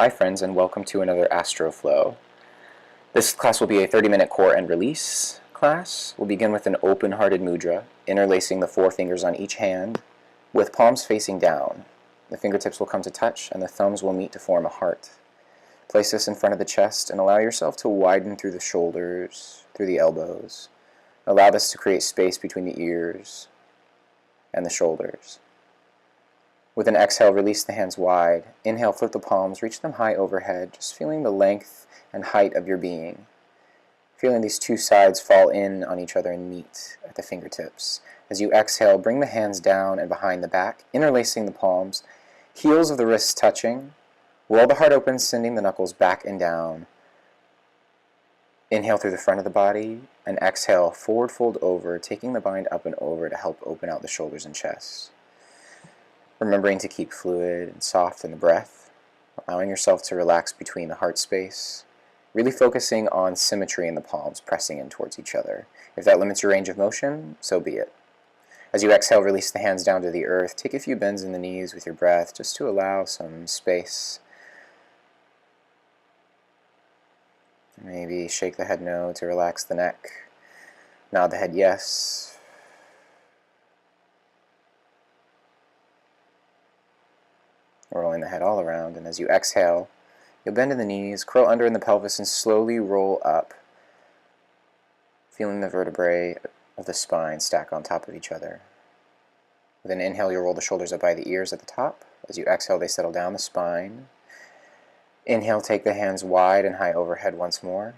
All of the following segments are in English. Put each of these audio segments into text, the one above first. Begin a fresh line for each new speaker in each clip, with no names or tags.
Hi friends, and welcome to another Astro Flow. This class will be a 30-minute core and release class. We'll begin with an open-hearted mudra, interlacing the four fingers on each hand with palms facing down. The fingertips will come to touch and the thumbs will meet to form a heart. Place this in front of the chest and allow yourself to widen through the shoulders, through the elbows. Allow this to create space between the ears and the shoulders. With an exhale, release the hands wide. Inhale, flip the palms, reach them high overhead, just feeling the length and height of your being. Feeling these two sides fall in on each other and meet at the fingertips. As you exhale, bring the hands down and behind the back, interlacing the palms, heels of the wrists touching. Roll the heart open, sending the knuckles back and down. Inhale through the front of the body, and exhale, forward fold over, taking the bind up and over to help open out the shoulders and chest. Remembering to keep fluid and soft in the breath, allowing yourself to relax between the heart space, really focusing on symmetry in the palms, pressing in towards each other. If that limits your range of motion, so be it. As you exhale, release the hands down to the earth. Take a few bends in the knees with your breath, just to allow some space. Maybe shake the head no to relax the neck. Nod the head yes. Rolling the head all around, and as you exhale, you'll bend in the knees, curl under in the pelvis, and slowly roll up, feeling the vertebrae of the spine stack on top of each other. With an inhale, you'll roll the shoulders up by the ears at the top. As you exhale, they settle down the spine. Inhale, take the hands wide and high overhead once more.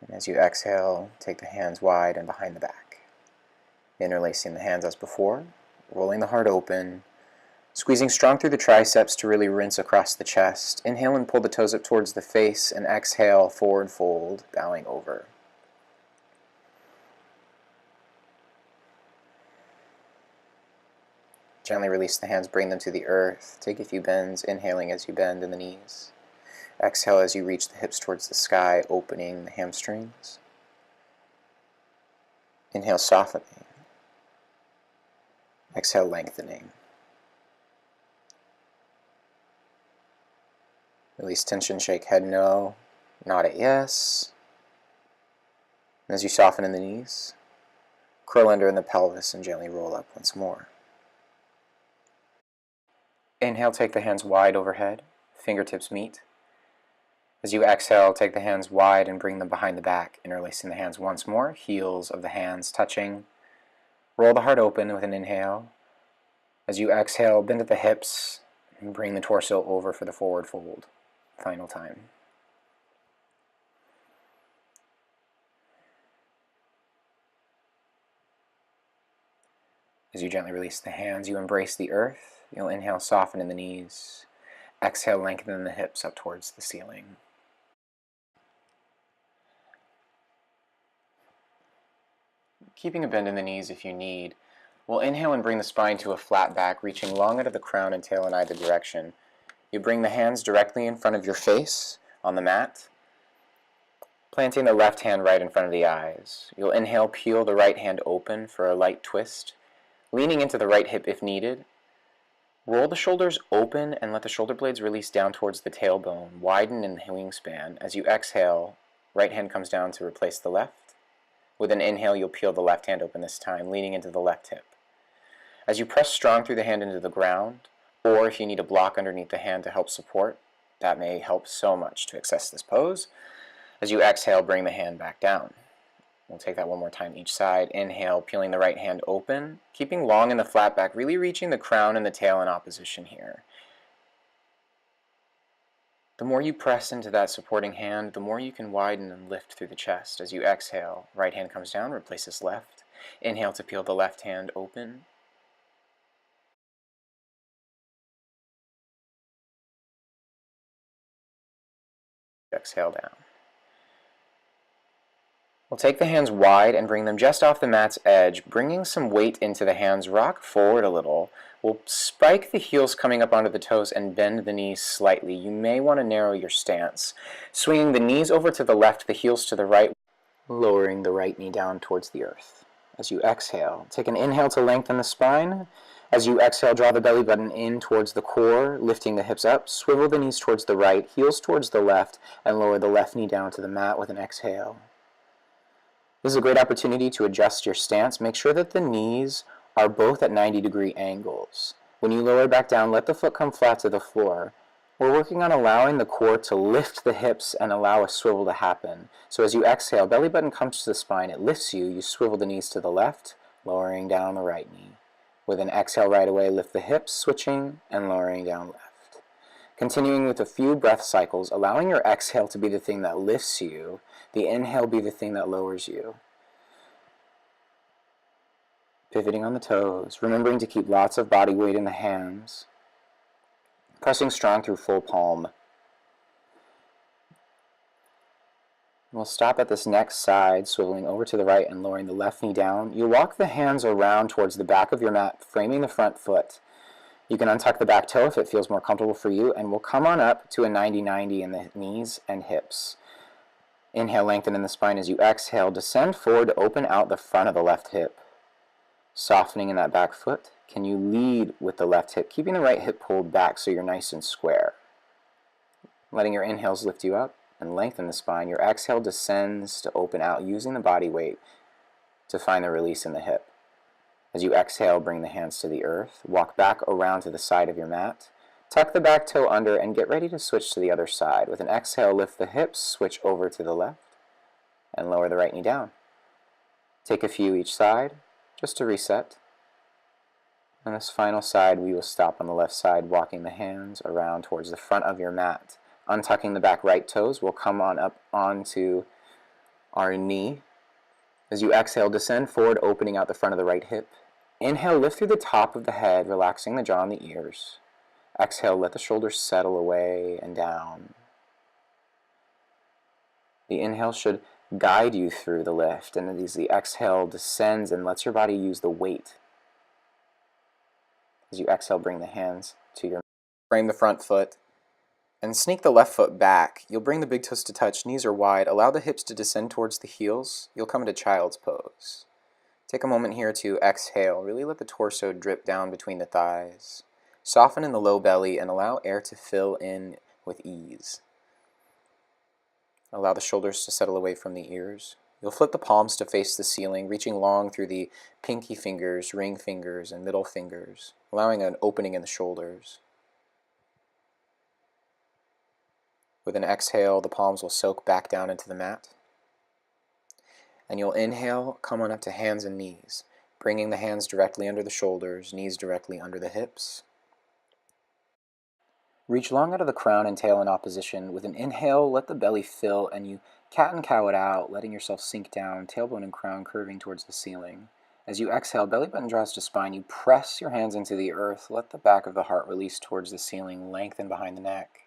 And as you exhale, take the hands wide and behind the back. Interlacing the hands as before. Rolling the heart open, squeezing strong through the triceps to really rinse across the chest. Inhale and pull the toes up towards the face, and exhale, forward fold, bowing over. Gently release the hands, bring them to the earth. Take a few bends, inhaling as you bend in the knees. Exhale as you reach the hips towards the sky, opening the hamstrings. Inhale, softening. Exhale, lengthening. Release tension, shake head no, nod it yes. And as you soften in the knees, curl under in the pelvis and gently roll up once more. Inhale, take the hands wide overhead, fingertips meet. As you exhale, take the hands wide and bring them behind the back, interlacing the hands once more, heels of the hands touching. Roll the heart open with an inhale. As you exhale, bend at the hips and bring the torso over for the forward fold. Final time. As you gently release the hands, you embrace the earth. You'll inhale, soften in the knees. Exhale, lengthen the hips up towards the ceiling. Keeping a bend in the knees if you need. We'll inhale and bring the spine to a flat back, reaching long out of the crown and tail in either direction. You bring the hands directly in front of your face on the mat, planting the left hand right in front of the eyes. You'll inhale, peel the right hand open for a light twist, leaning into the right hip if needed. Roll the shoulders open and let the shoulder blades release down towards the tailbone, widen in the wingspan. As you exhale, right hand comes down to replace the left. With an inhale, you'll peel the left hand open this time, leaning into the left hip. As you press strong through the hand into the ground, or if you need a block underneath the hand to help support, that may help so much to access this pose. As you exhale, bring the hand back down. We'll take that one more time each side. Inhale, peeling the right hand open, keeping long in the flat back, really reaching the crown and the tail in opposition here. The more you press into that supporting hand, the more you can widen and lift through the chest. As you exhale, right hand comes down, replaces left. Inhale to peel the left hand open. Exhale down. We'll take the hands wide and bring them just off the mat's edge, bringing some weight into the hands. Rock forward a little. We'll spike the heels coming up onto the toes and bend the knees slightly. You may want to narrow your stance. Swinging the knees over to the left, the heels to the right, lowering the right knee down towards the earth. As you exhale, take an inhale to lengthen the spine, As you exhale, draw the belly button in towards the core, lifting the hips up. Swivel the knees towards the right, heels towards the left, and lower the left knee down to the mat with an exhale. This is a great opportunity to adjust your stance. Make sure that the knees are both at 90-degree angles. When you lower back down, let the foot come flat to the floor. We're working on allowing the core to lift the hips and allow a swivel to happen. So as you exhale, belly button comes to the spine, it lifts you, you swivel the knees to the left, lowering down the right knee. With an exhale right away, lift the hips, switching and lowering down left. Continuing with a few breath cycles, allowing your exhale to be the thing that lifts you, the inhale be the thing that lowers you. Pivoting on the toes, remembering to keep lots of body weight in the hands, pressing strong through full palm. We'll stop at this next side, swiveling over to the right and lowering the left knee down. You'll walk the hands around towards the back of your mat, framing the front foot. You can untuck the back toe if it feels more comfortable for you, and we'll come on up to a 90-90 in the knees and hips. Inhale, lengthen in the spine. As you exhale, descend forward to open out the front of the left hip. Softening in that back foot. Can you lead with the left hip, keeping the right hip pulled back so you're nice and square? Letting your inhales lift you up and lengthen the spine. Your exhale descends to open out, using the body weight to find the release in the hip. As you exhale, bring the hands to the earth. Walk back around to the side of your mat. Tuck the back toe under and get ready to switch to the other side. With an exhale, lift the hips, switch over to the left, and lower the right knee down. Take a few each side, just to reset. On this final side, we will stop on the left side, walking the hands around towards the front of your mat. Untucking the back right toes, we'll come on up onto our knee. As you exhale, descend forward, opening out the front of the right hip. Inhale, lift through the top of the head, relaxing the jaw and the ears. Exhale, let the shoulders settle away and down. The inhale should guide you through the lift, and as the exhale descends and lets your body use the weight. As you exhale, bring the hands to your frame the front foot, and sneak the left foot back. You'll bring the big toes to touch, knees are wide, allow the hips to descend towards the heels. You'll come into child's pose. Take a moment here to exhale, really let the torso drip down between the thighs. Soften in the low belly and allow air to fill in with ease. Allow the shoulders to settle away from the ears. You'll flip the palms to face the ceiling, reaching long through the pinky fingers, ring fingers, and middle fingers, allowing an opening in the shoulders. With an exhale, the palms will soak back down into the mat. And you'll inhale, come on up to hands and knees, bringing the hands directly under the shoulders, knees directly under the hips. Reach long out of the crown and tail in opposition. With an inhale, let the belly fill, and you cat and cow it out, letting yourself sink down, tailbone and crown curving towards the ceiling. As you exhale, belly button draws to spine. You press your hands into the earth. Let the back of the heart release towards the ceiling, lengthen behind the neck.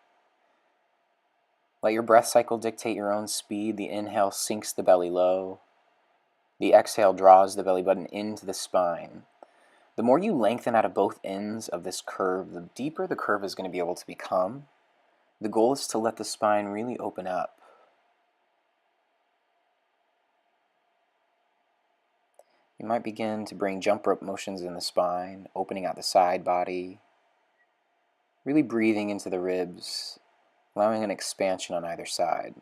Let your breath cycle dictate your own speed. The inhale sinks the belly low. The exhale draws the belly button into the spine. The more you lengthen out of both ends of this curve, the deeper the curve is going to be able to become. The goal is to let the spine really open up. You might begin to bring jump rope motions in the spine, opening out the side body, really breathing into the ribs, allowing an expansion on either side,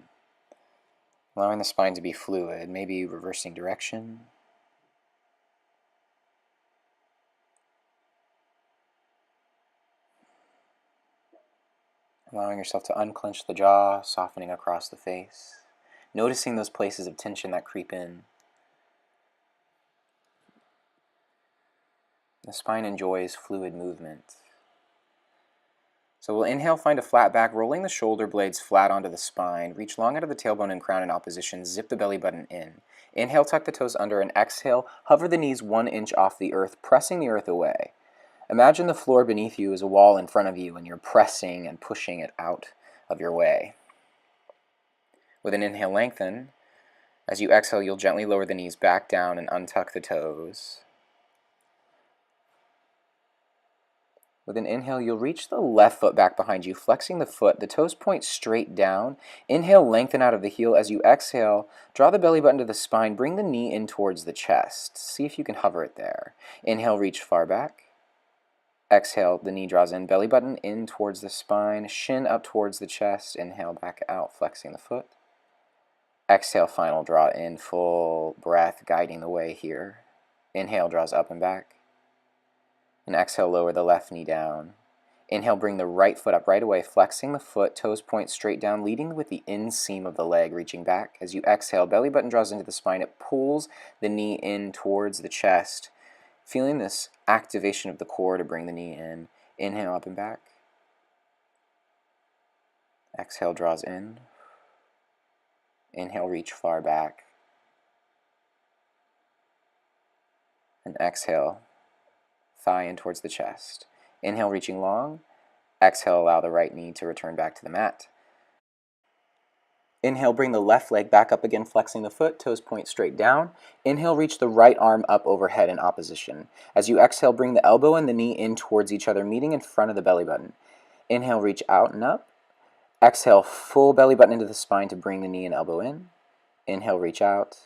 allowing the spine to be fluid, maybe reversing direction. Allowing yourself to unclench the jaw, softening across the face, noticing those places of tension that creep in. The spine enjoys fluid movement. So we'll inhale, find a flat back, rolling the shoulder blades flat onto the spine. Reach long out of the tailbone and crown in opposition. Zip the belly button in. Inhale, tuck the toes under, and exhale, hover the knees 1 inch off the earth, pressing the earth away. Imagine the floor beneath you is a wall in front of you, and you're pressing and pushing it out of your way. With an inhale, lengthen. As you exhale, you'll gently lower the knees back down and untuck the toes. With an inhale, you'll reach the left foot back behind you, flexing the foot. The toes point straight down. Inhale, lengthen out of the heel. As you exhale, draw the belly button to the spine. Bring the knee in towards the chest. See if you can hover it there. Inhale, reach far back. Exhale, the knee draws in, belly button in towards the spine, shin up towards the chest. Inhale, back out, flexing the foot. Exhale, final draw in, full breath guiding the way here. Inhale, draws up and back. And exhale, lower the left knee down. Inhale, bring the right foot up right away, flexing the foot, toes point straight down, leading with the inseam of the leg, reaching back. As you exhale, belly button draws into the spine. It pulls the knee in towards the chest, feeling this activation of the core to bring the knee in. Inhale, up and back. Exhale, draws in. Inhale, reach far back. And exhale, thigh in towards the chest. Inhale, reaching long. Exhale, allow the right knee to return back to the mat. Inhale, bring the left leg back up again, flexing the foot, toes point straight down. Inhale, reach the right arm up overhead in opposition. As you exhale, bring the elbow and the knee in towards each other, meeting in front of the belly button. Inhale, reach out and up. Exhale, full belly button into the spine to bring the knee and elbow in. Inhale, reach out.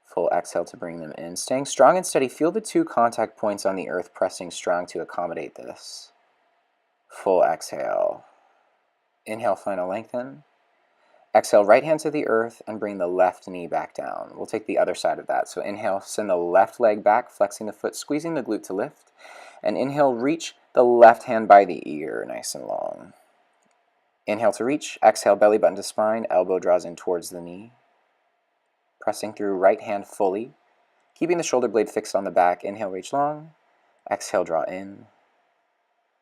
Full exhale to bring them in. Staying strong and steady, feel the 2 contact points on the earth, pressing strong to accommodate this. Full exhale. Inhale, final lengthen. Exhale, right hand to the earth and bring the left knee back down. We'll take the other side of that. So inhale, send the left leg back, flexing the foot, squeezing the glute to lift. And inhale, reach the left hand by the ear, nice and long. Inhale to reach. Exhale, belly button to spine, elbow draws in towards the knee. Pressing through right hand fully, keeping the shoulder blade fixed on the back. Inhale, reach long. Exhale, draw in.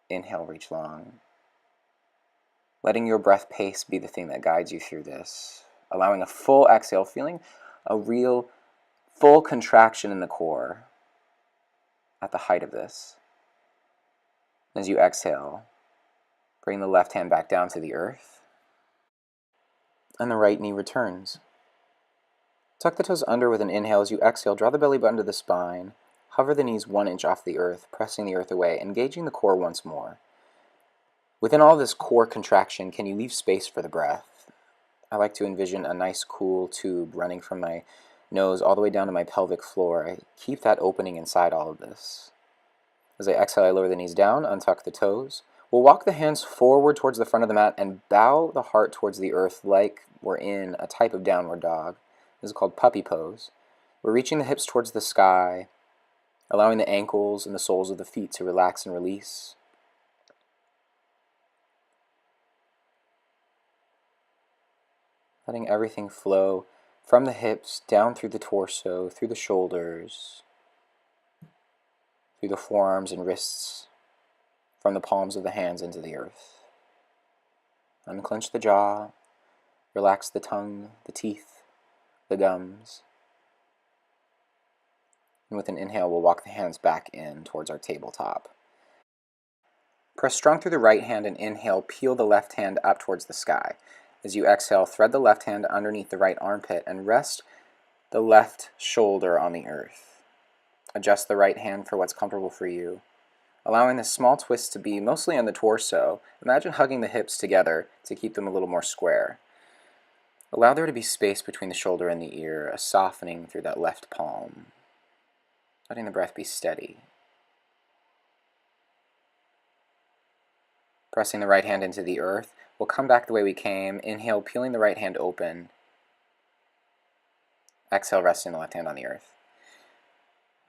Inhale, reach long. Letting your breath pace be the thing that guides you through this. Allowing a full exhale, feeling a real full contraction in the core at the height of this. As you exhale, bring the left hand back down to the earth, and the right knee returns. Tuck the toes under with an inhale. As you exhale, draw the belly button to the spine. Hover the knees 1 inch off the earth, pressing the earth away, engaging the core once more. Within all this core contraction, can you leave space for the breath? I like to envision a nice cool tube running from my nose all the way down to my pelvic floor. I keep that opening inside all of this. As I exhale, I lower the knees down, untuck the toes. We'll walk the hands forward towards the front of the mat and bow the heart towards the earth like we're in a type of downward dog. This is called puppy pose. We're reaching the hips towards the sky, allowing the ankles and the soles of the feet to relax and release. Letting everything flow from the hips, down through the torso, through the shoulders, through the forearms and wrists, from the palms of the hands into the earth. Unclench the jaw, relax the tongue, the teeth, the gums. And with an inhale, we'll walk the hands back in towards our tabletop. Press strong through the right hand and inhale, peel the left hand up towards the sky. As you exhale, thread the left hand underneath the right armpit and rest the left shoulder on the earth. Adjust the right hand for what's comfortable for you. Allowing this small twist to be mostly on the torso, imagine hugging the hips together to keep them a little more square. Allow there to be space between the shoulder and the ear, a softening through that left palm. Letting the breath be steady. Pressing the right hand into the earth, we'll come back the way we came. Inhale, peeling the right hand open. Exhale, resting the left hand on the earth.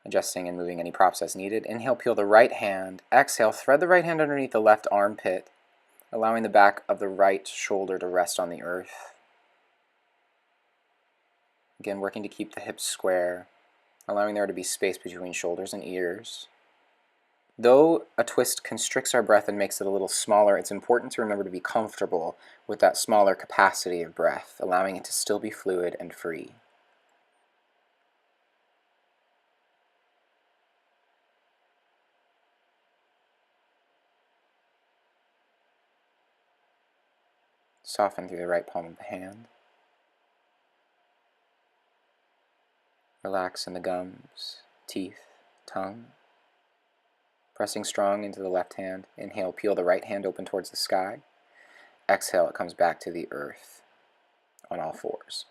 Adjusting and moving any props as needed. Inhale, peel the right hand. Exhale, thread the right hand underneath the left armpit, allowing the back of the right shoulder to rest on the earth. Again, working to keep the hips square, allowing there to be space between shoulders and ears. Though a twist constricts our breath and makes it a little smaller, it's important to remember to be comfortable with that smaller capacity of breath, allowing it to still be fluid and free. Soften through the right palm of the hand. Relax in the gums, teeth, tongue. Pressing strong into the left hand. Inhale, peel the right hand open towards the sky. Exhale, it comes back to the earth on all fours.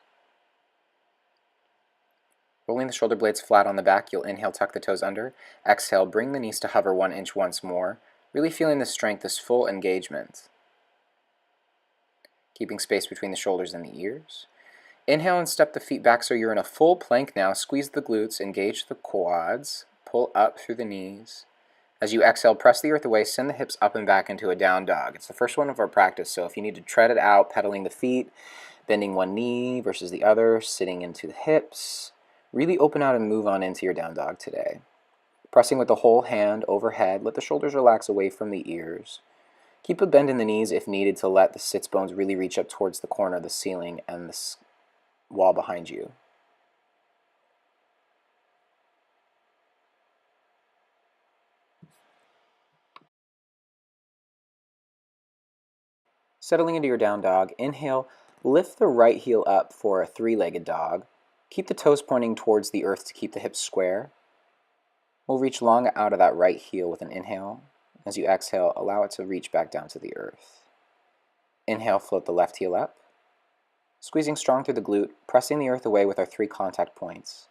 Rolling the shoulder blades flat on the back, you'll inhale, tuck the toes under. Exhale, bring the knees to hover 1 inch once more. Really feeling the strength, this full engagement. Keeping space between the shoulders and the ears. Inhale and step the feet back so you're in a full plank now. Squeeze the glutes, engage the quads, pull up through the knees. As you exhale, press the earth away, send the hips up and back into a down dog. It's the first one of our practice, so if you need to tread it out, pedaling the feet, bending one knee versus the other, sitting into the hips, really open out and move on into your down dog today. Pressing with the whole hand overhead, let the shoulders relax away from the ears. Keep a bend in the knees if needed to let the sits bones really reach up towards the corner of the ceiling and the wall behind you. Settling into your down dog, inhale, lift the right heel up for a 3-legged dog. Keep the toes pointing towards the earth to keep the hips square. We'll reach long out of that right heel with an inhale. As you exhale, allow it to reach back down to the earth. Inhale, float the left heel up. Squeezing strong through the glute, pressing the earth away with our 3 contact points.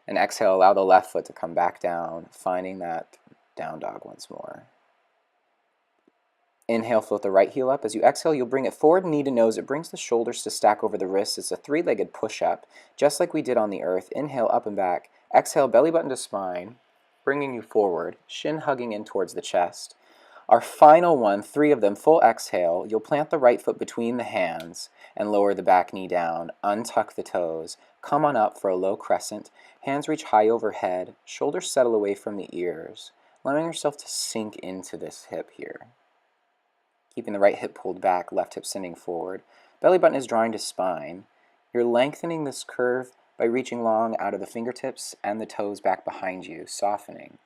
And exhale, allow the left foot to come back down, finding that down dog once more. Inhale, float the right heel up. As you exhale, you'll bring it forward, knee to nose. It brings the shoulders to stack over the wrists. It's a 3-legged push-up, just like we did on the earth. Inhale, up and back. Exhale, belly button to spine, bringing you forward, shin hugging in towards the chest. Our final one, 3 of them, full exhale. You'll plant the right foot between the hands and lower the back knee down. Untuck the toes. Come on up for a low crescent. Hands reach high overhead. Shoulders settle away from the ears. Allowing yourself to sink into this hip here. Keeping the right hip pulled back, left hip sending forward. Belly button is drawing to spine. You're lengthening this curve by reaching long out of the fingertips and the toes back behind you, softening.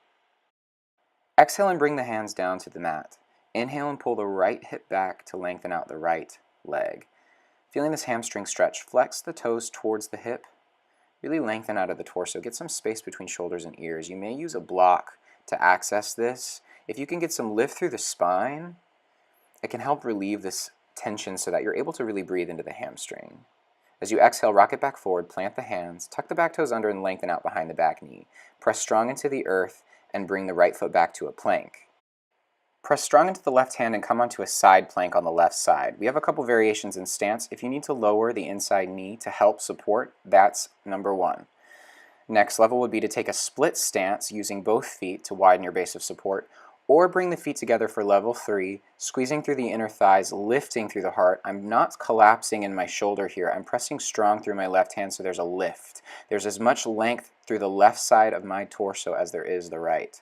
Exhale and bring the hands down to the mat. Inhale and pull the right hip back to lengthen out the right leg. Feeling this hamstring stretch, flex the toes towards the hip. Really lengthen out of the torso. Get some space between shoulders and ears. You may use a block to access this. If you can get some lift through the spine, it can help relieve this tension so that you're able to really breathe into the hamstring. As you exhale, rock it back forward, plant the hands, tuck the back toes under and lengthen out behind the back knee. Press strong into the earth and bring the right foot back to a plank. Press strong into the left hand and come onto a side plank on the left side. We have a couple variations in stance. If you need to lower the inside knee to help support, that's number 1. Next level would be to take a split stance using both feet to widen your base of support, or bring the feet together for level 3, squeezing through the inner thighs, lifting through the heart. I'm not collapsing in my shoulder here. I'm pressing strong through my left hand so there's a lift. There's as much length through the left side of my torso as there is the right.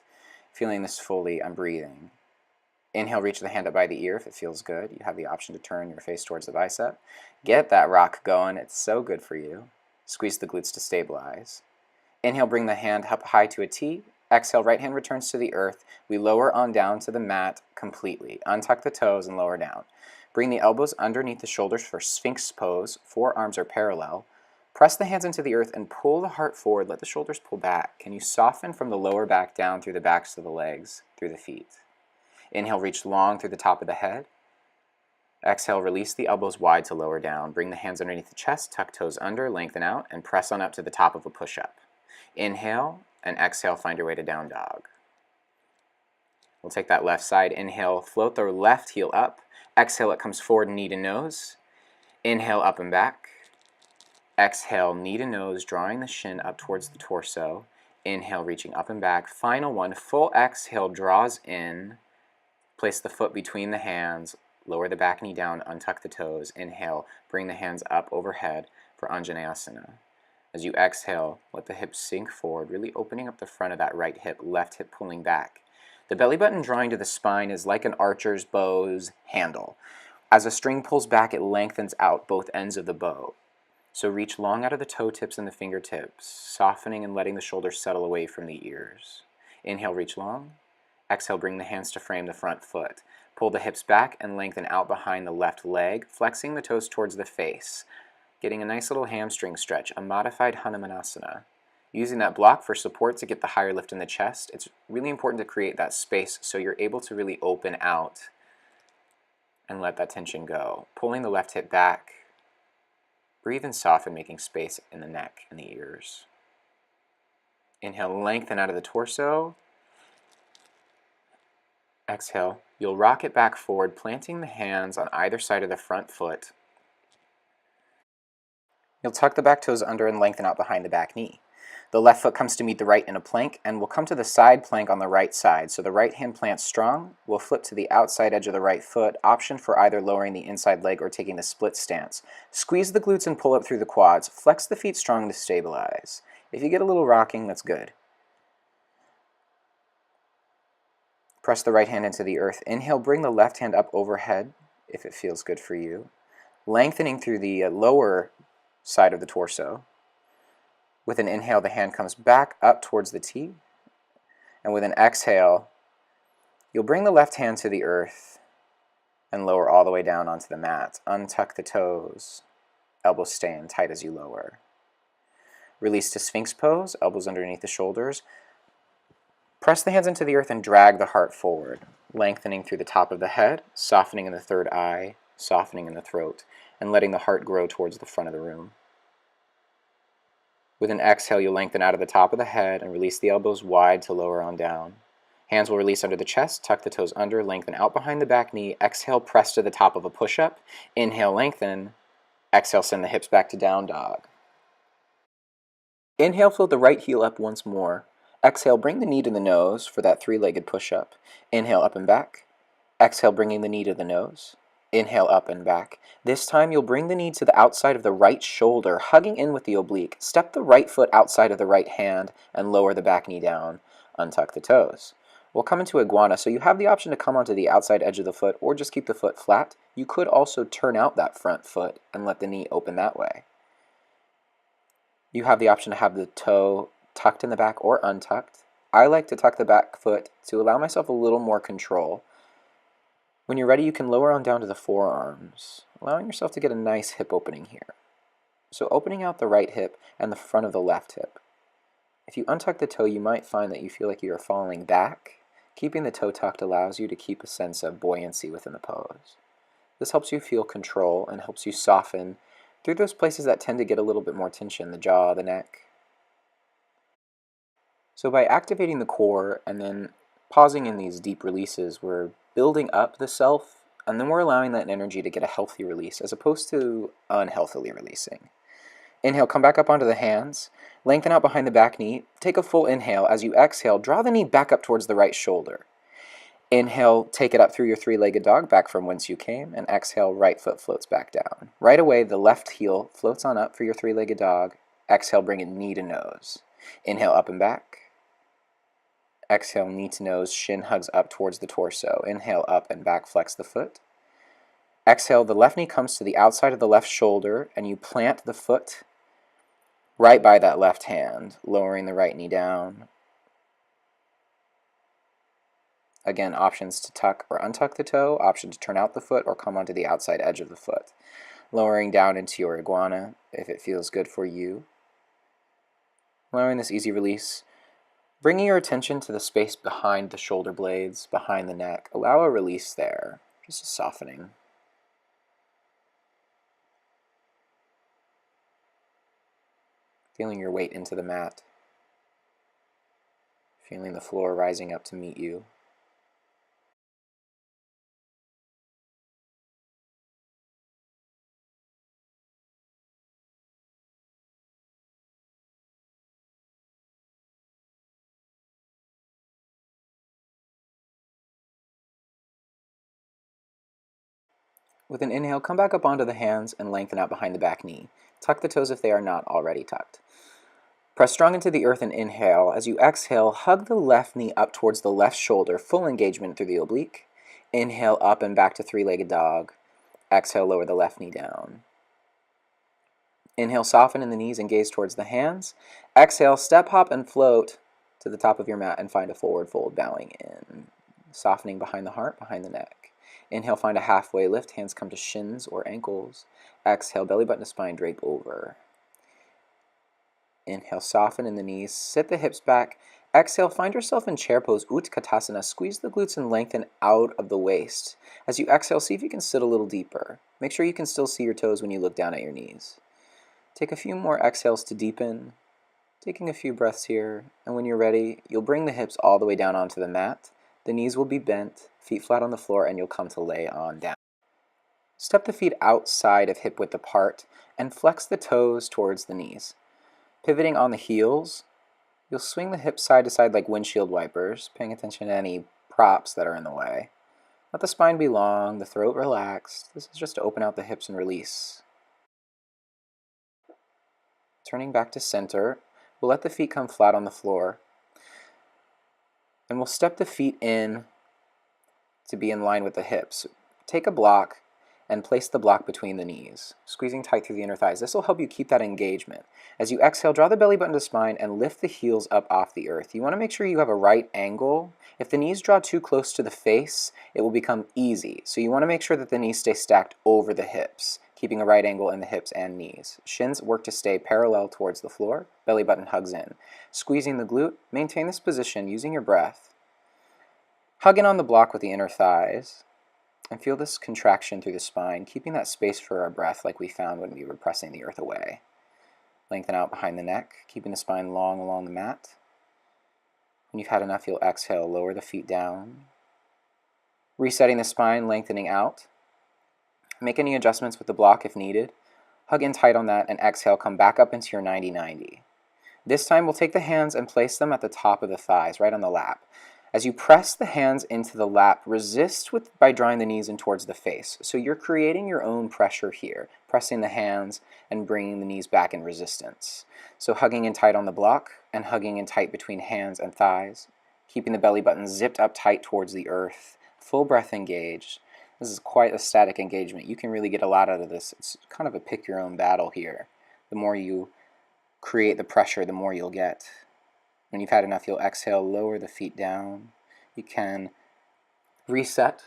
Feeling this fully, I'm breathing. Inhale, reach the hand up by the ear if it feels good. You have the option to turn your face towards the bicep. Get that rock going. It's so good for you. Squeeze the glutes to stabilize. Inhale, bring the hand up high to a T. Exhale, right hand returns to the earth. We lower on down to the mat completely. Untuck the toes and lower down. Bring the elbows underneath the shoulders for Sphinx pose. Forearms are parallel. Press the hands into the earth and pull the heart forward. Let the shoulders pull back. Can you soften from the lower back down through the backs of the legs, through the feet? Inhale, reach long through the top of the head. Exhale, release the elbows wide to lower down. Bring the hands underneath the chest, tuck toes under, lengthen out, and press on up to the top of a push-up. Inhale, and exhale, find your way to down dog. We'll take that left side. Inhale, float the left heel up. Exhale, it comes forward, knee to nose. Inhale, up and back. Exhale, knee to nose, drawing the shin up towards the torso. Inhale, reaching up and back. Final one, full exhale, draws in. Place the foot between the hands. Lower the back knee down, untuck the toes. Inhale, bring the hands up overhead for Anjaneyasana. As you exhale, let the hips sink forward, really opening up the front of that right hip, left hip pulling back. The belly button drawing to the spine is like an archer's bow's handle. As a string pulls back, it lengthens out both ends of the bow. So reach long out of the toe tips and the fingertips, softening and letting the shoulders settle away from the ears. Inhale, reach long. Exhale, bring the hands to frame the front foot. Pull the hips back and lengthen out behind the left leg, flexing the toes towards the face. Getting a nice little hamstring stretch, a modified Hanumanasana. Using that block for support to get the higher lift in the chest, it's really important to create that space so you're able to really open out and let that tension go. Pulling the left hip back. Breathe and soften, making space in the neck and the ears. Inhale, lengthen out of the torso. Exhale, you'll rock it back forward, planting the hands on either side of the front foot. You'll tuck the back toes under and lengthen out behind the back knee. The left foot comes to meet the right in a plank, and we'll come to the side plank on the right side. So the right hand plants strong. We'll flip to the outside edge of the right foot, option for either lowering the inside leg or taking the split stance. Squeeze the glutes and pull up through the quads. Flex the feet strong to stabilize. If you get a little rocking, that's good. Press the right hand into the earth. Inhale, bring the left hand up overhead, if it feels good for you. Lengthening through the lower side of the torso. With an inhale, the hand comes back up towards the T. And with an exhale, you'll bring the left hand to the earth and lower all the way down onto the mat. Untuck the toes. Elbows stay in tight as you lower. Release to Sphinx pose, elbows underneath the shoulders. Press the hands into the earth and drag the heart forward, lengthening through the top of the head, softening in the third eye, softening in the throat, and letting the heart grow towards the front of the room. With an exhale, you'll lengthen out of the top of the head and release the elbows wide to lower on down. Hands will release under the chest, tuck the toes under, lengthen out behind the back knee. Exhale, press to the top of a push-up. Inhale, lengthen. Exhale, send the hips back to down dog. Inhale, float the right heel up once more. Exhale, bring the knee to the nose for that three-legged push-up. Inhale, up and back. Exhale, bringing the knee to the nose. Inhale, up and back. This time, you'll bring the knee to the outside of the right shoulder, hugging in with the oblique. Step the right foot outside of the right hand and lower the back knee down. Untuck the toes. We'll come into iguana, so you have the option to come onto the outside edge of the foot or just keep the foot flat. You could also turn out that front foot and let the knee open that way. You have the option to have the toe tucked in the back or untucked. I like to tuck the back foot to allow myself a little more control. When you're ready, you can lower on down to the forearms, allowing yourself to get a nice hip opening here. So opening out the right hip and the front of the left hip. If you untuck the toe, you might find that you feel like you are falling back. Keeping the toe tucked allows you to keep a sense of buoyancy within the pose. This helps you feel control and helps you soften through those places that tend to get a little bit more tension, the jaw, the neck. So by activating the core and then pausing in these deep releases, we're building up the self, and then we're allowing that energy to get a healthy release as opposed to unhealthily releasing. Inhale, come back up onto the hands, lengthen out behind the back knee, take a full inhale. As you exhale, draw the knee back up towards the right shoulder. Inhale, take it up through your three-legged dog, back from whence you came, and exhale, right foot floats back down. Right away, the left heel floats on up for your three-legged dog. Exhale, bring it knee to nose. Inhale, up and back. Exhale, knee to nose, shin hugs up towards the torso. Inhale, up and back, flex the foot. Exhale, the left knee comes to the outside of the left shoulder, and you plant the foot right by that left hand, lowering the right knee down. Again, options to tuck or untuck the toe, option to turn out the foot or come onto the outside edge of the foot. Lowering down into your iguana if it feels good for you. Allowing this easy release. Bringing your attention to the space behind the shoulder blades, behind the neck. Allow a release there, just a softening. Feeling your weight into the mat. Feeling the floor rising up to meet you. With an inhale, come back up onto the hands and lengthen out behind the back knee. Tuck the toes if they are not already tucked. Press strong into the earth and inhale. As you exhale, hug the left knee up towards the left shoulder, full engagement through the oblique. Inhale up and back to three-legged dog. Exhale, lower the left knee down. Inhale, soften in the knees and gaze towards the hands. Exhale, step, hop, and float to the top of your mat and find a forward fold, bowing in. Softening behind the heart, behind the neck. Inhale, find a halfway lift. Hands come to shins or ankles. Exhale, belly button to spine, drape over. Inhale, soften in the knees. Sit the hips back. Exhale, find yourself in chair pose, Utkatasana. Squeeze the glutes and lengthen out of the waist. As you exhale, see if you can sit a little deeper. Make sure you can still see your toes when you look down at your knees. Take a few more exhales to deepen. Taking a few breaths here, and when you're ready, you'll bring the hips all the way down onto the mat. The knees will be bent, feet flat on the floor, and you'll come to lay on down. Step the feet outside of hip width apart and flex the toes towards the knees. Pivoting on the heels, you'll swing the hips side to side like windshield wipers, paying attention to any props that are in the way. Let the spine be long, the throat relaxed. This is just to open out the hips and release. Turning back to center, we'll let the feet come flat on the floor. And we'll step the feet in to be in line with the hips. Take a block and place the block between the knees, squeezing tight through the inner thighs. This will help you keep that engagement. As you exhale, draw the belly button to spine and lift the heels up off the earth. You want to make sure you have a right angle. If the knees draw too close to the face, it will become easy. So you want to make sure that the knees stay stacked over the hips, keeping a right angle in the hips and knees. Shins work to stay parallel towards the floor. Belly button hugs in. Squeezing the glute, maintain this position using your breath. Hug in on the block with the inner thighs. And feel this contraction through the spine, keeping that space for our breath like we found when we were pressing the earth away. Lengthen out behind the neck, keeping the spine long along the mat. When you've had enough, you'll exhale, lower the feet down. Resetting the spine, lengthening out. Make any adjustments with the block if needed. Hug in tight on that and exhale, come back up into your 90-90. This time we'll take the hands and place them at the top of the thighs, right on the lap. As you press the hands into the lap, resist by drawing the knees in towards the face. So you're creating your own pressure here, pressing the hands and bringing the knees back in resistance. So hugging in tight on the block and hugging in tight between hands and thighs, keeping the belly button zipped up tight towards the earth, full breath engaged. This is quite a static engagement. You can really get a lot out of this. It's kind of a pick your own battle here. The more you create the pressure, the more you'll get. When you've had enough, you'll exhale, lower the feet down. You can reset,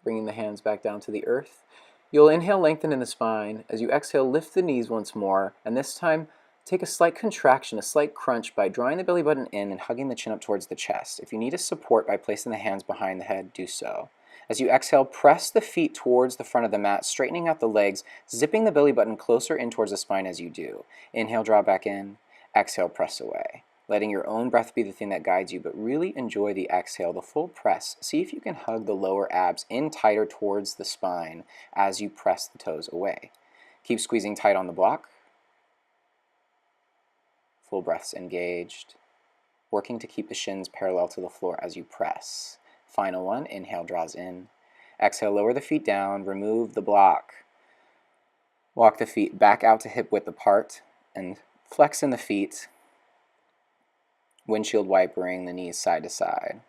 bringing the hands back down to the earth. You'll inhale, lengthen in the spine. As you exhale, lift the knees once more, and this time take a slight contraction, a slight crunch by drawing the belly button in and hugging the chin up towards the chest. If you need a support by placing the hands behind the head, do so. As you exhale, press the feet towards the front of the mat, straightening out the legs, zipping the belly button closer in towards the spine as you do. Inhale, draw back in. Exhale, press away. Letting your own breath be the thing that guides you, but really enjoy the exhale, the full press. See if you can hug the lower abs in tighter towards the spine as you press the toes away. Keep squeezing tight on the block. Full breaths engaged. Working to keep the shins parallel to the floor as you press. Final one, inhale, draws in. Exhale, lower the feet down, remove the block. Walk the feet back out to hip width apart and flex in the feet. Windshield wipering the knees side to side.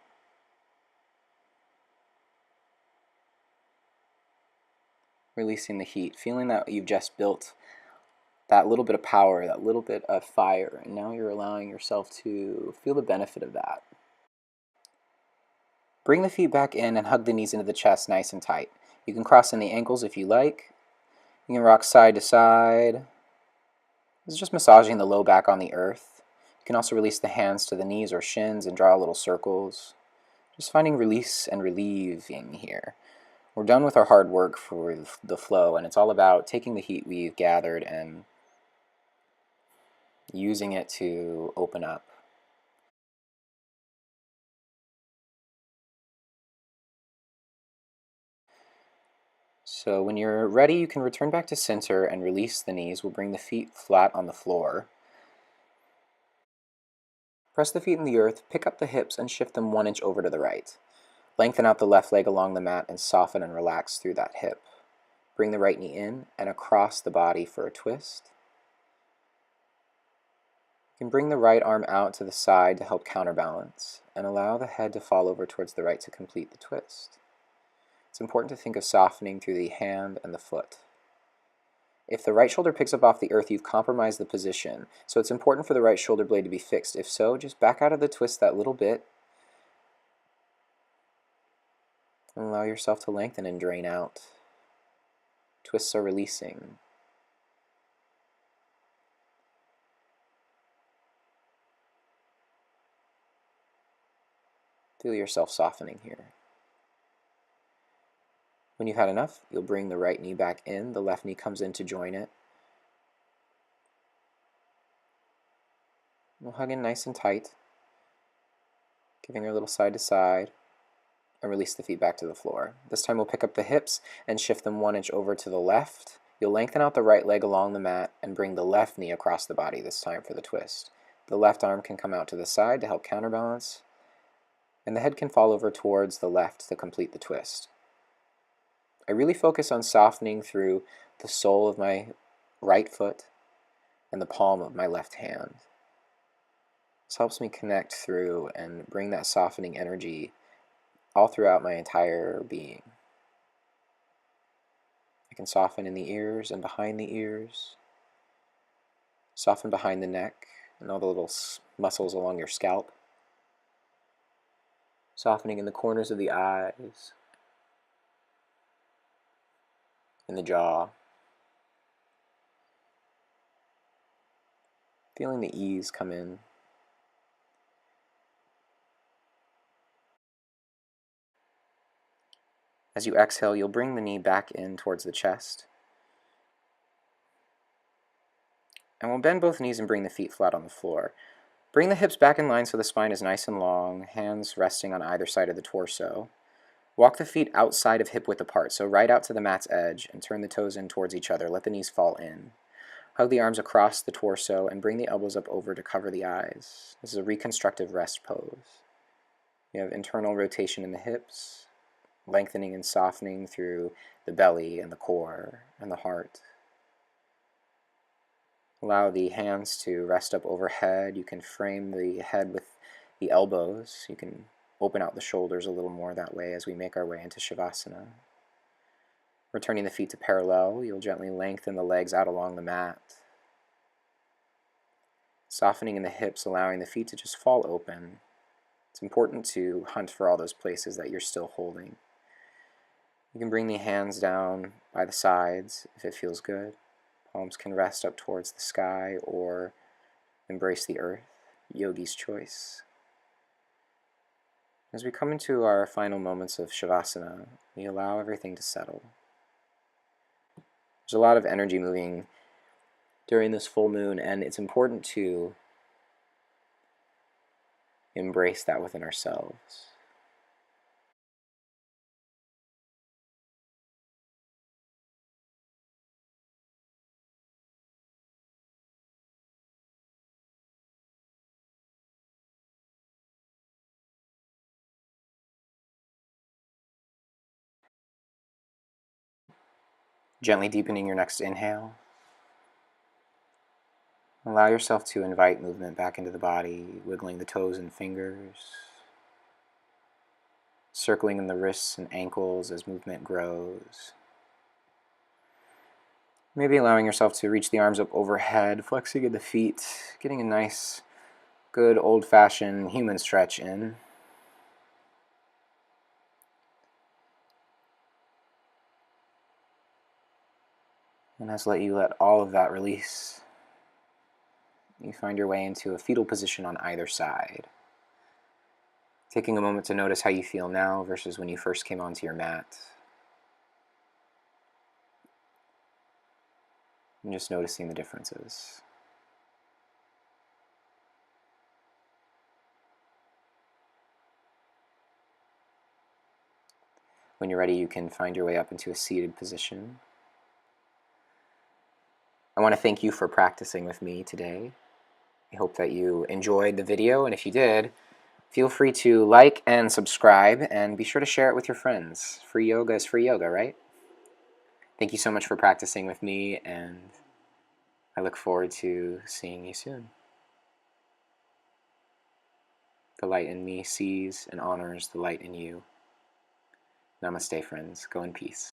Releasing the heat, feeling that you've just built that little bit of power, that little bit of fire, and now you're allowing yourself to feel the benefit of that. Bring the feet back in and hug the knees into the chest nice and tight. You can cross in the ankles if you like. You can rock side to side. This is just massaging the low back on the earth. You can also release the hands to the knees or shins and draw little circles. Just finding release and relieving here. We're done with our hard work for the flow, and it's all about taking the heat we've gathered and using it to open up. So when you're ready, you can return back to center and release the knees. We'll bring the feet flat on the floor. Press the feet in the earth, pick up the hips, and shift them 1 inch over to the right. Lengthen out the left leg along the mat and soften and relax through that hip. Bring the right knee in and across the body for a twist. You can bring the right arm out to the side to help counterbalance, and allow the head to fall over towards the right to complete the twist. It's important to think of softening through the hand and the foot. If the right shoulder picks up off the earth, you've compromised the position, so it's important for the right shoulder blade to be fixed. If so, just back out of the twist that little bit, and allow yourself to lengthen and drain out. Twists are releasing. Feel yourself softening here. When you've had enough, you'll bring the right knee back in, the left knee comes in to join it. We'll hug in nice and tight, giving her a little side to side, and release the feet back to the floor. This time we'll pick up the hips and shift them 1 inch over to the left. You'll lengthen out the right leg along the mat and bring the left knee across the body this time for the twist. The left arm can come out to the side to help counterbalance, and the head can fall over towards the left to complete the twist. I really focus on softening through the sole of my right foot and the palm of my left hand. This helps me connect through and bring that softening energy all throughout my entire being. I can soften in the ears and behind the ears, soften behind the neck and all the little muscles along your scalp, softening in the corners of the eyes, in the jaw, feeling the ease come in. As you exhale, you'll bring the knee back in towards the chest. And we'll bend both knees and bring the feet flat on the floor. Bring the hips back in line so the spine is nice and long, hands resting on either side of the torso. Walk the feet outside of hip width apart, so right out to the mat's edge, and turn the toes in towards each other. Let the knees fall in. Hug the arms across the torso and bring the elbows up over to cover the eyes. This is a reconstructive rest pose. You have internal rotation in the hips, lengthening and softening through the belly and the core and the heart. Allow the hands to rest up overhead. You can frame the head with the elbows. You can open out the shoulders a little more that way as we make our way into Shavasana. Returning the feet to parallel, you'll gently lengthen the legs out along the mat. Softening in the hips, allowing the feet to just fall open. It's important to hunt for all those places that you're still holding. You can bring the hands down by the sides if it feels good. Palms can rest up towards the sky or embrace the earth. Yogi's choice. As we come into our final moments of Shavasana, we allow everything to settle. There's a lot of energy moving during this full moon, and it's important to embrace that within ourselves. Gently deepening your next inhale. Allow yourself to invite movement back into the body, wiggling the toes and fingers, circling in the wrists and ankles as movement grows. Maybe allowing yourself to reach the arms up overhead, flexing in the feet, getting a nice, good old-fashioned human stretch in. And as you let all of that release, you find your way into a fetal position on either side. Taking a moment to notice how you feel now versus when you first came onto your mat. And just noticing the differences. When you're ready, you can find your way up into a seated position. I want to thank you for practicing with me today. I hope that you enjoyed the video, and if you did, feel free to like and subscribe, and be sure to share it with your friends. Free yoga is free yoga, right? Thank you so much for practicing with me, and I look forward to seeing you soon. The light in me sees and honors the light in you. Namaste, friends. Go in peace.